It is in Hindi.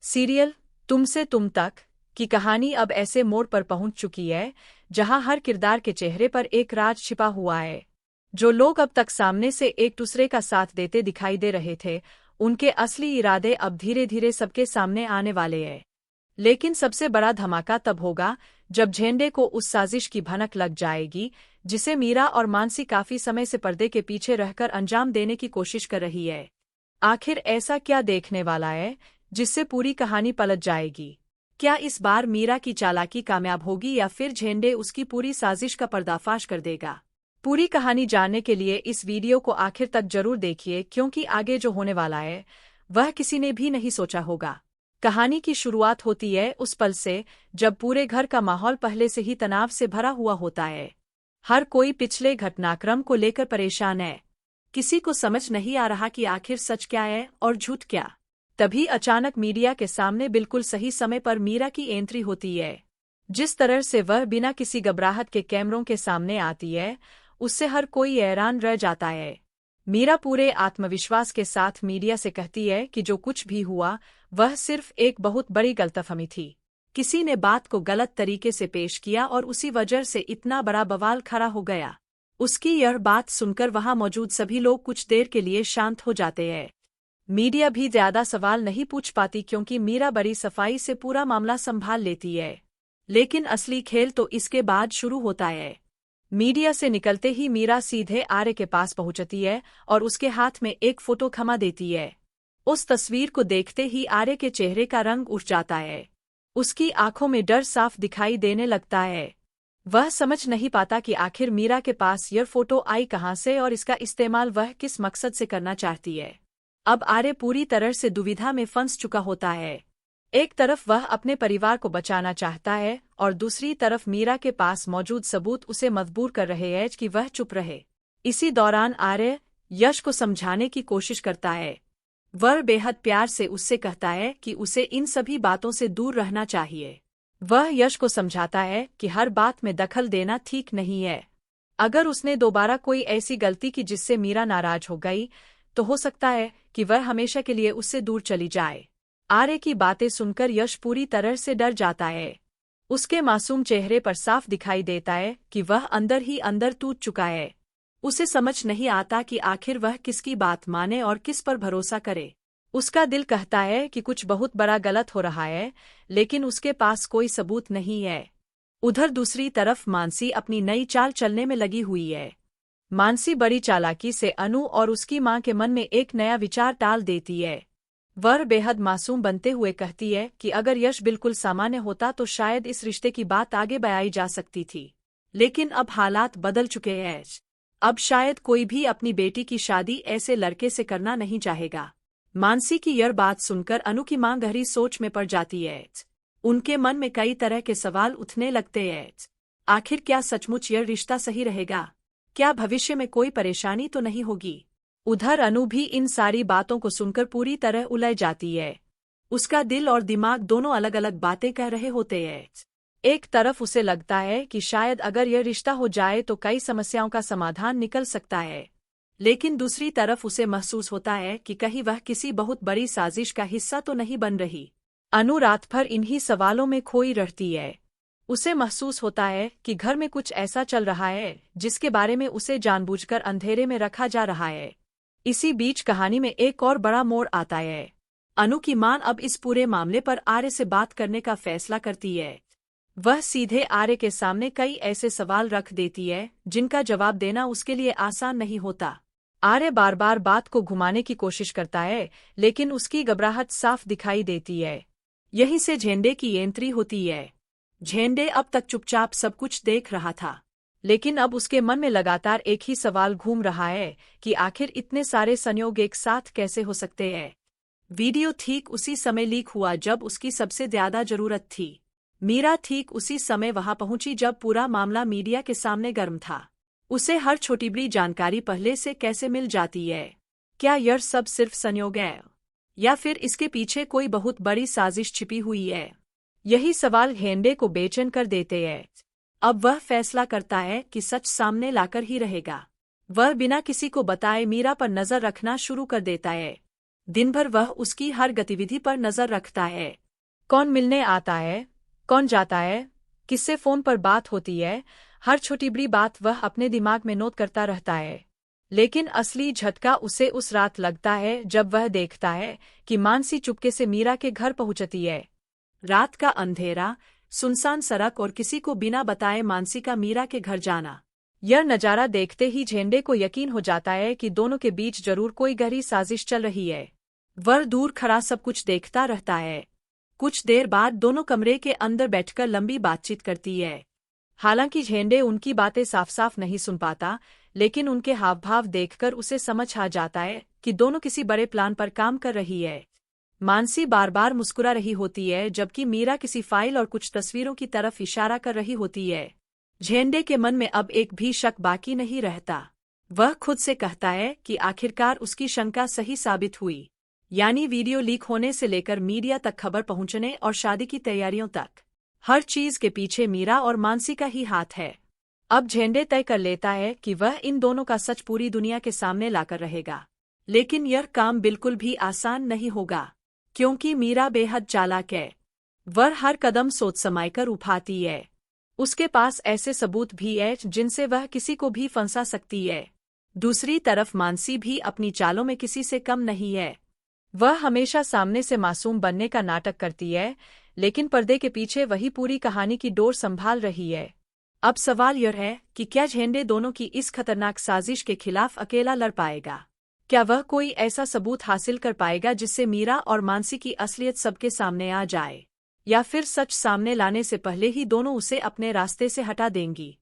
सीरियल तुमसे तुम तक की कहानी अब ऐसे मोड़ पर पहुंच चुकी है जहां हर किरदार के चेहरे पर एक राज छिपा हुआ है। जो लोग अब तक सामने से एक दूसरे का साथ देते दिखाई दे रहे थे, उनके असली इरादे अब धीरे धीरे सबके सामने आने वाले हैं। लेकिन सबसे बड़ा धमाका तब होगा जब झेंडे को उस साजिश की भनक लग जाएगी जिसे मीरा और मानसी काफी समय से पर्दे के पीछे रहकर अंजाम देने की कोशिश कर रही है। आखिर ऐसा क्या देखने वाला है जिससे पूरी कहानी पलट जाएगी? क्या इस बार मीरा की चालाकी कामयाब होगी या फिर झेंडे उसकी पूरी साजिश का पर्दाफाश कर देगा? पूरी कहानी जानने के लिए इस वीडियो को आखिर तक जरूर देखिए, क्योंकि आगे जो होने वाला है वह किसी ने भी नहीं सोचा होगा। कहानी की शुरुआत होती है उस पल से जब पूरे घर का माहौल पहले से ही तनाव से भरा हुआ होता है। हर कोई पिछले घटनाक्रम को लेकर परेशान है। किसी को समझ नहीं आ रहा कि आखिर सच क्या है और झूठ क्या। तभी अचानक मीडिया के सामने बिल्कुल सही समय पर मीरा की एंट्री होती है। जिस तरह से वह बिना किसी घबराहट के कैमरों के सामने आती है, उससे हर कोई हैरान रह जाता है। मीरा पूरे आत्मविश्वास के साथ मीडिया से कहती है कि जो कुछ भी हुआ वह सिर्फ एक बहुत बड़ी गलतफहमी थी। किसी ने बात को गलत तरीके से पेश किया और उसी वजह से इतना बड़ा बवाल खड़ा हो गया। उसकी यह बात सुनकर वहां मौजूद सभी लोग कुछ देर के लिए शांत हो जाते हैं। मीडिया भी ज्यादा सवाल नहीं पूछ पाती क्योंकि मीरा बड़ी सफाई से पूरा मामला संभाल लेती है। लेकिन असली खेल तो इसके बाद शुरू होता है। मीडिया से निकलते ही मीरा सीधे आर्य के पास पहुंचती है और उसके हाथ में एक फोटो थमा देती है। उस तस्वीर को देखते ही आर्य के चेहरे का रंग उठ जाता है। उसकी आंखों में डर साफ दिखाई देने लगता है। वह समझ नहीं पाता कि आखिर मीरा के पास यह फोटो आई कहां से और इसका इस्तेमाल वह किस मकसद से करना चाहती है। अब आर्य पूरी तरह से दुविधा में फंस चुका होता है। एक तरफ वह अपने परिवार को बचाना चाहता है और दूसरी तरफ मीरा के पास मौजूद सबूत उसे मजबूर कर रहे हैं कि वह चुप रहे। इसी दौरान आर्य यश को समझाने की कोशिश करता है। वह बेहद प्यार से उससे कहता है कि उसे इन सभी बातों से दूर रहना चाहिए। वह यश को समझाता है कि हर बात में दखल देना ठीक नहीं है। अगर उसने दोबारा कोई ऐसी गलती की जिससे मीरा नाराज हो गई, तो हो सकता है कि वह हमेशा के लिए उससे दूर चली जाए। आर्य की बातें सुनकर यश पूरी तरह से डर जाता है। उसके मासूम चेहरे पर साफ दिखाई देता है कि वह अंदर ही अंदर टूट चुका है। उसे समझ नहीं आता कि आखिर वह किसकी बात माने और किस पर भरोसा करे। उसका दिल कहता है कि कुछ बहुत बड़ा गलत हो रहा है, लेकिन उसके पास कोई सबूत नहीं है। उधर दूसरी तरफ मानसी अपनी नई चाल चलने में लगी हुई है। मानसी बड़ी चालाकी से अनु और उसकी मां के मन में एक नया विचार डाल देती है। वह बेहद मासूम बनते हुए कहती है कि अगर यश बिल्कुल सामान्य होता तो शायद इस रिश्ते की बात आगे बढ़ाई जा सकती थी। लेकिन अब हालात बदल चुके हैं। अब शायद कोई भी अपनी बेटी की शादी ऐसे लड़के से करना नहीं चाहेगा। मानसी की यह बात सुनकर अनु की मां गहरी सोच में पड़ जाती है। उनके मन में कई तरह के सवाल उठने लगते हैं। आखिर क्या सचमुच यह रिश्ता सही रहेगा? क्या भविष्य में कोई परेशानी तो नहीं होगी? उधर अनु भी इन सारी बातों को सुनकर पूरी तरह उलझ जाती है। उसका दिल और दिमाग दोनों अलग अलग बातें कह रहे होते हैं। एक तरफ उसे लगता है कि शायद अगर यह रिश्ता हो जाए तो कई समस्याओं का समाधान निकल सकता है, लेकिन दूसरी तरफ उसे महसूस होता है कि कहीं वह किसी बहुत बड़ी साजिश का हिस्सा तो नहीं बन रही। अनु रात भर इन्हीं सवालों में खोई रहती है। उसे महसूस होता है कि घर में कुछ ऐसा चल रहा है जिसके बारे में उसे जानबूझकर अंधेरे में रखा जा रहा है। इसी बीच कहानी में एक और बड़ा मोड़ आता है। अनु की मां अब इस पूरे मामले पर आर्य से बात करने का फैसला करती है। वह सीधे आर्य के सामने कई ऐसे सवाल रख देती है जिनका जवाब देना उसके लिए आसान नहीं होता। आर्य बार बार बात को घुमाने की कोशिश करता है, लेकिन उसकी घबराहट साफ दिखाई देती है। यहीं से झेंडे की एंट्री होती है। झेंडे अब तक चुपचाप सब कुछ देख रहा था, लेकिन अब उसके मन में लगातार एक ही सवाल घूम रहा है कि आखिर इतने सारे संयोग एक साथ कैसे हो सकते हैं। वीडियो ठीक उसी समय लीक हुआ जब उसकी सबसे ज्यादा जरूरत थी। मीरा ठीक उसी समय वहां पहुंची जब पूरा मामला मीडिया के सामने गर्म था। उसे हर छोटी बड़ी जानकारी पहले से कैसे मिल जाती है? क्या यह सब सिर्फ संयोग है या फिर इसके पीछे कोई बहुत बड़ी साजिश छिपी हुई है? यही सवाल झेंडे को बेचैन कर देते हैं। अब वह फैसला करता है कि सच सामने लाकर ही रहेगा। वह बिना किसी को बताए मीरा पर नजर रखना शुरू कर देता है। दिन भर वह उसकी हर गतिविधि पर नजर रखता है। कौन मिलने आता है, कौन जाता है, किससे फोन पर बात होती है, हर छोटी बड़ी बात वह अपने दिमाग में नोट करता रहता है। लेकिन असली झटका उसे उस रात लगता है जब वह देखता है कि मानसी चुपके से मीरा के घर पहुंचती है। रात का अंधेरा, सुनसान सड़क और किसी को बिना बताए मानसी का मीरा के घर जाना। यह नजारा देखते ही झेंडे को यकीन हो जाता है कि दोनों के बीच जरूर कोई गहरी साजिश चल रही है। वह दूर खड़ा सब कुछ देखता रहता है। कुछ देर बाद दोनों कमरे के अंदर बैठकर लंबी बातचीत करती है। हालांकि झेंडे उनकी बातें साफ साफ नहीं सुन पाता, लेकिन उनके हाव भाव देखकर उसे समझ आ जाता है कि दोनों किसी बड़े प्लान पर काम कर रही है। मानसी बार बार मुस्कुरा रही होती है जबकि मीरा किसी फाइल और कुछ तस्वीरों की तरफ इशारा कर रही होती है। झेंडे के मन में अब एक भी शक बाकी नहीं रहता। वह खुद से कहता है कि आखिरकार उसकी शंका सही साबित हुई, यानी वीडियो लीक होने से लेकर मीडिया तक खबर पहुंचने और शादी की तैयारियों तक, हर चीज के पीछे मीरा और मानसी का ही हाथ है। अब झेंडे तय कर लेता है कि वह इन दोनों का सच पूरी दुनिया के सामने लाकर रहेगा। लेकिन यह काम बिल्कुल भी आसान नहीं होगा, क्योंकि मीरा बेहद चालाक है। वह हर कदम सोच समझकर उठाती है। उसके पास ऐसे सबूत भी है जिनसे वह किसी को भी फंसा सकती है। दूसरी तरफ मानसी भी अपनी चालों में किसी से कम नहीं है। वह हमेशा सामने से मासूम बनने का नाटक करती है, लेकिन पर्दे के पीछे वही पूरी कहानी की डोर संभाल रही है। अब सवाल यह है कि क्या झेंडे दोनों की इस खतरनाक साजिश के खिलाफ अकेला लड़ पाएगा? क्या वह कोई ऐसा सबूत हासिल कर पाएगा जिससे मीरा और मानसी की असलियत सबके सामने आ जाए? या फिर सच सामने लाने से पहले ही दोनों उसे अपने रास्ते से हटा देंगी?